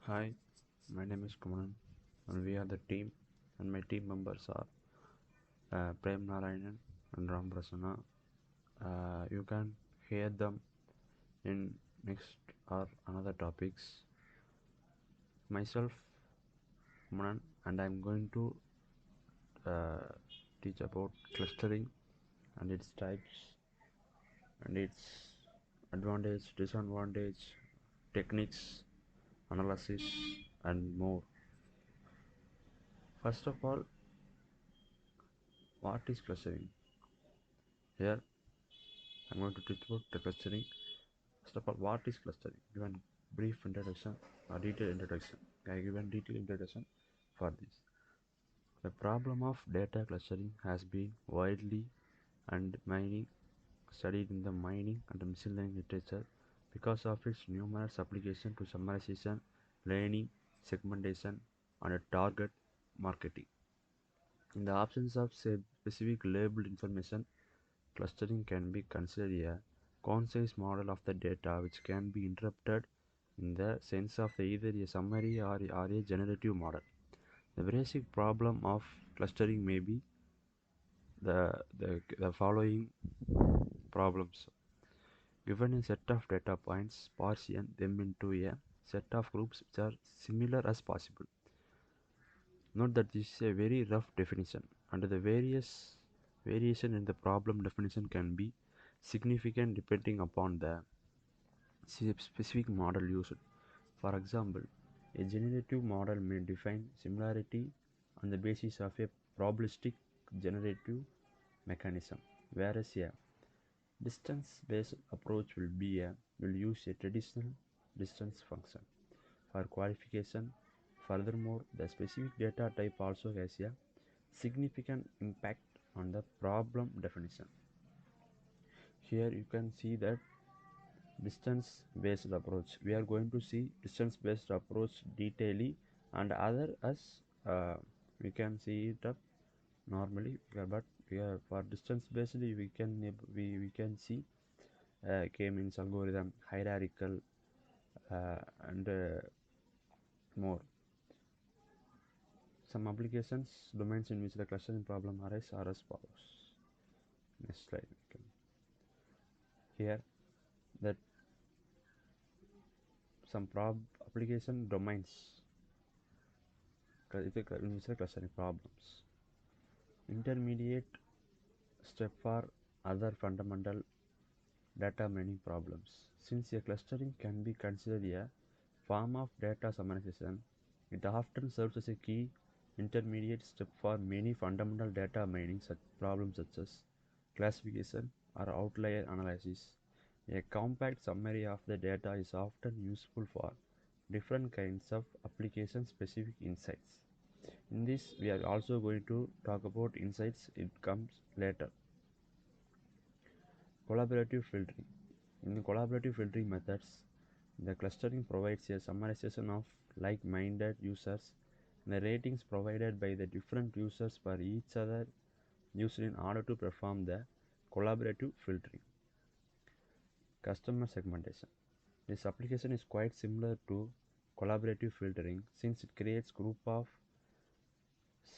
Hi, my name is Kumaran, and we are the team, and my team members are Prem Narayanan and Ram Prasanna. You can hear them in next or another topics. Myself, Kumaran, and I'm going to uh, teach about clustering and its types and its advantage, disadvantage, techniques, analysis, and more. First of all, what is clustering? Here, I'm going to teach about the clustering. First of all, what is clustering? Given brief introduction or detailed introduction. I given detailed introduction for this. The problem of data clustering has been widely and mining studied in the mining and machine learning literature because of its numerous applications to summarization, learning, segmentation, and target marketing. In the absence of specific labeled information, clustering can be considered a concise model of the data which can be interpreted in the sense of either a summary or a generative model. The basic problem of clustering may be the following problems. Given a set of data points, partition them into a set of groups which are similar as possible. Note that this is a very rough definition, and the variation in the problem definition can be significant depending upon the specific model used. For example, a generative model may define similarity on the basis of a probabilistic generative mechanism, whereas a distance-based approach will use a traditional distance function for qualification. Furthermore, the specific data type also has a significant impact on the problem definition. Here you can see that distance based approach. We are going to see distance based approach detailedly, and other as we can see it up normally, but for distance based we can see k-means algorithm, hierarchical, and more. Some applications domains in which the clustering problem arises are as follows. Next slide. Here that some application domains in which the clustering problems. Intermediate step for other fundamental data mining problems. Since a clustering can be considered a form of data summarization, it often serves as a key intermediate step for many fundamental data mining problems such as classification or outlier analysis. A compact summary of the data is often useful for different kinds of application specific insights. In this, we are also going to talk about insights, it comes later. Collaborative filtering. In the collaborative filtering methods, the clustering provides a summarization of like-minded users and the ratings provided by the different users for each other used in order to perform the collaborative filtering. Customer segmentation. This application is quite similar to collaborative filtering since it creates group of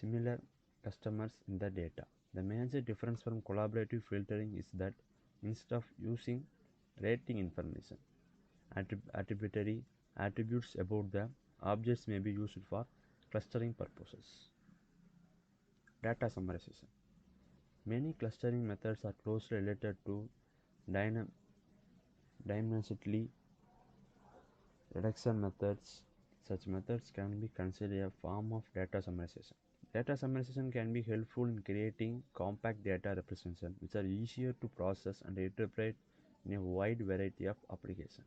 similar customers in the data. The major difference from collaborative filtering is that instead of using rating information, attributary attributes about the objects may be used for clustering purposes. Data summarization. Many clustering methods are closely related to dimensionality reduction methods. Such methods can be considered a form of data summarization. Data summarization can be helpful in creating compact data representations which are easier to process and interpret in a wide variety of applications.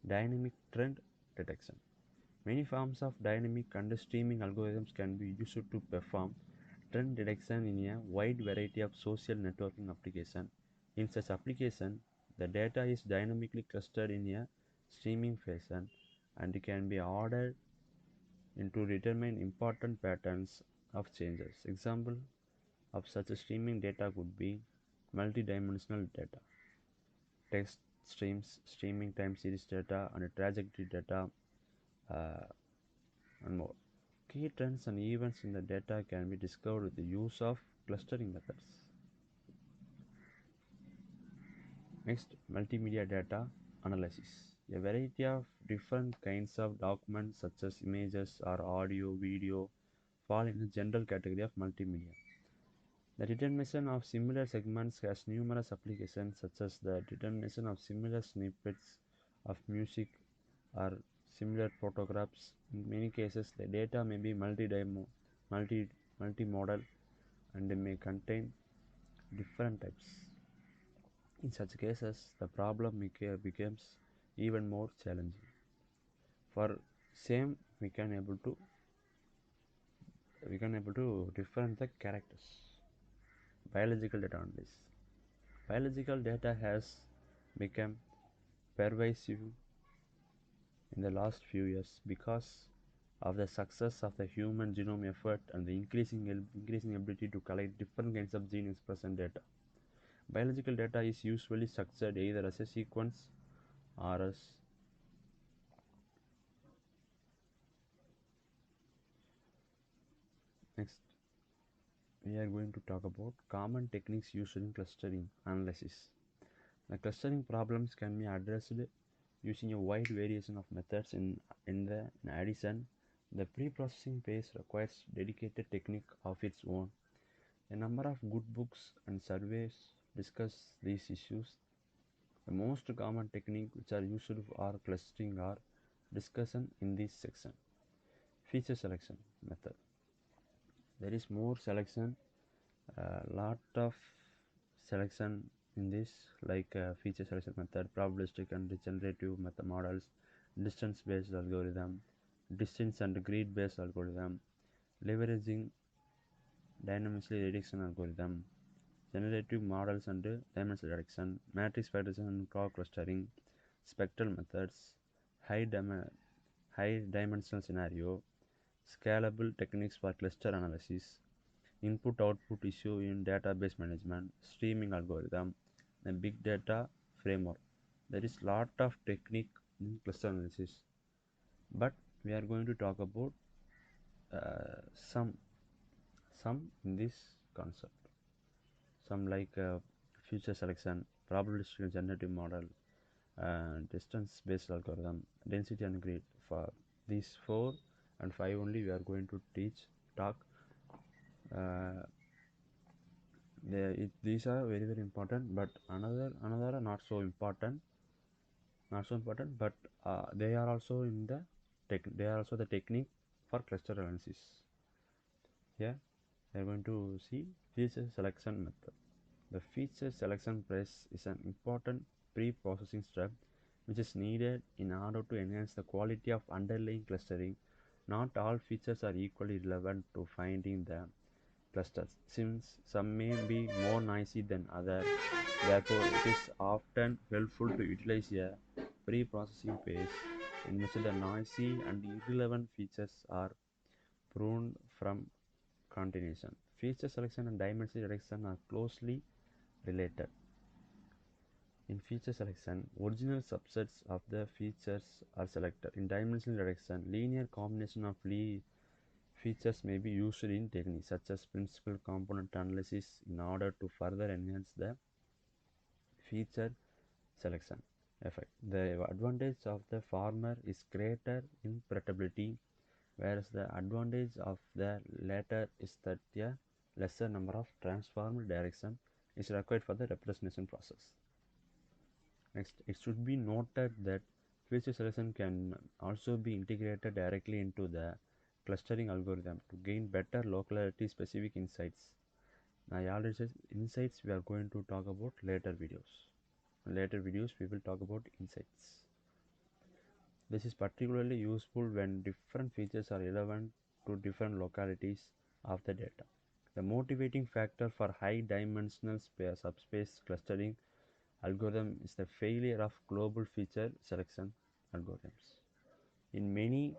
Dynamic trend detection. Many forms of dynamic and streaming algorithms can be used to perform trend detection in a wide variety of social networking applications. In such application, the data is dynamically clustered in a streaming fashion and can be ordered to determine important patterns of changes. Example of such a streaming data could be multidimensional data, text streams, streaming time series data, and trajectory data, uh, and more. Key trends and events in the data can be discovered with the use of clustering methods. Next, multimedia data analysis. A variety of different kinds of documents such as images or audio, video fall in the general category of multimedia. The determination of similar segments has numerous applications such as the determination of similar snippets of music or similar photographs. In many cases, the data may be multi, multimodal and they may contain different types. In such cases, the problem becomes even more challenging. For same, we can able to different the characters. Biological data analysis. Biological data has become pervasive in the last few years because of the success of the human genome effort and the increasing ability to collect different kinds of gene expression data. Biological data is usually structured either as a sequence or as next. We are going to talk about common techniques used in clustering analysis. The clustering problems can be addressed using a wide variation of methods. In addition, the pre-processing phase requires dedicated technique of its own. A number of good books and surveys discuss these issues. The most common techniques which are used for clustering are discussion in this section. Feature selection method. There is more selection, lot of selection in this, like feature selection method, probabilistic and generative method models, distance based algorithm, distance and grid based algorithm, leveraging dynamically reduction algorithm, generative models and dimensional reduction, matrix factorization and cloud clustering, spectral methods, high dimensional scenario, scalable techniques for cluster analysis, input output issue in database management, streaming algorithm, and big data framework. There is lot of technique in cluster analysis, but we are going to talk about uh, some some in this concept. Some like feature selection, probabilistic generative model, distance based algorithm, density and grid. For these 4 and 5 only we are going to talk. uh, these are very important, but another not so important, but they are also in the they are also the technique for cluster analysis. Here we are going to see feature selection method. The feature selection process is an important pre-processing step which is needed in order to enhance the quality of underlying clustering. Not all features are equally relevant to finding the clusters, since some may be more noisy than others. Therefore, it is often helpful to utilize a pre-processing phase in which the noisy and irrelevant features are pruned from continuation. Feature selection and dimension reduction are closely related. In feature selection, original subsets of the features are selected. In dimensional reduction, linear combination of features may be used in techniques such as principal component analysis in order to further enhance the feature selection effect. The advantage of the former is greater in portability, whereas the advantage of the latter is that a lesser number of transformed direction is required for the representation process. Next, it should be noted that feature selection can also be integrated directly into the clustering algorithm to gain better locality specific insights. I already said insights we are going to talk about later videos. In later videos we will talk about insights. This is particularly useful when different features are relevant to different localities of the data. The motivating factor for high dimensional subspace clustering algorithm is the failure of global feature selection algorithms. In many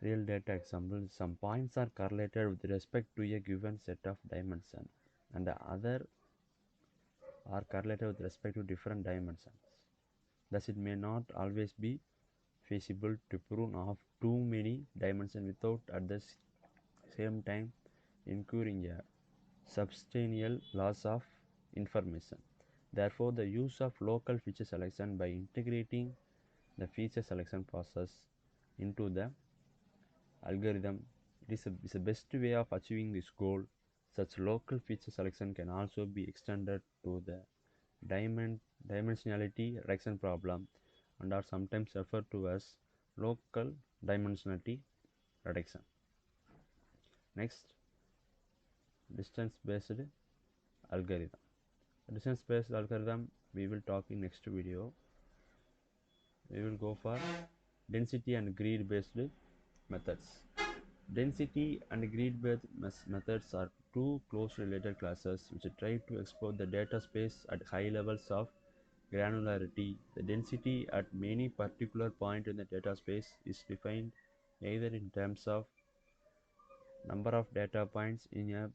real data examples, some points are correlated with respect to a given set of dimensions, and the other are correlated with respect to different dimensions. Thus, it may not always be feasible to prove of too many dimensions without at the same time incurring a substantial loss of information. Therefore, the use of local feature selection by integrating the feature selection process into the algorithm is the best way of achieving this goal. Such local feature selection can also be extended to the dimensionality reduction problem and are sometimes referred to as local dimensionality reduction. Next, distance-based algorithm. Distance-based algorithm we will talk in next video. We will go for density and greed-based methods. Density and grid-based methods are two closely related classes which try to explore the data space at high levels of granularity. The density at many particular point in the data space is defined either in terms of number of data points in a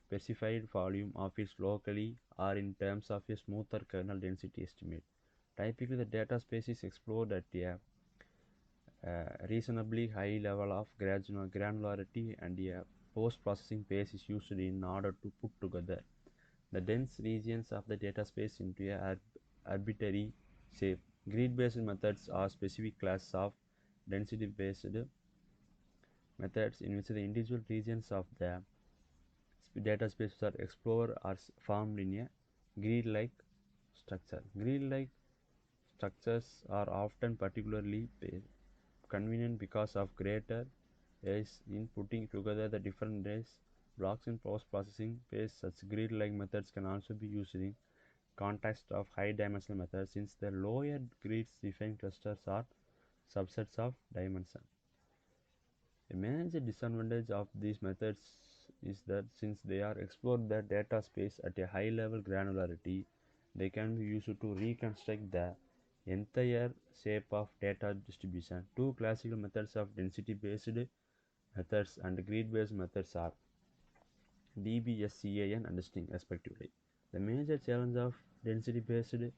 specified volume of its locally or in terms of a smoother kernel density estimate. Typically, the data space is explored at a reasonably high level of granularity, and a post-processing phase is used in order to put together the dense regions of the data space into a arbitrary shape. Grid-based methods are specific classes of density-based methods in which the individual regions of the data space are explored or formed in a grid-like structure. Grid-like structures are often particularly convenient because of greater ease in putting together the different blocks in post-processing phase. Such grid-like methods can also be used in context of high-dimensional methods, since the lower grids define clusters or subsets of dimension. A major disadvantage of these methods is that since they are explored the data space at a high level granularity, they can be used to reconstruct the entire shape of data distribution. Two classical methods of density-based methods and grid-based methods are DBSCAN and STING respectively. The major challenge of density-based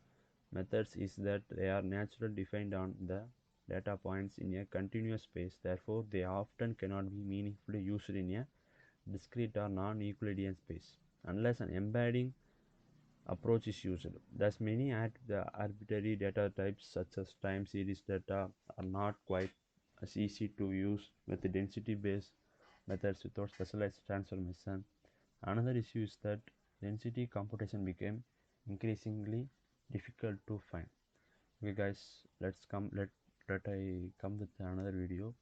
methods is that they are naturally defined on the data points in a continuous space. Therefore, they often cannot be meaningfully used in a discrete or non-Euclidean space unless an embedding approach is used. Thus, many arbitrary data types such as time series data are not quite as easy to use with the density-based methods without specialized transformation. Another issue is that density computation became increasingly difficult to find. Okay guys, let I come with another video.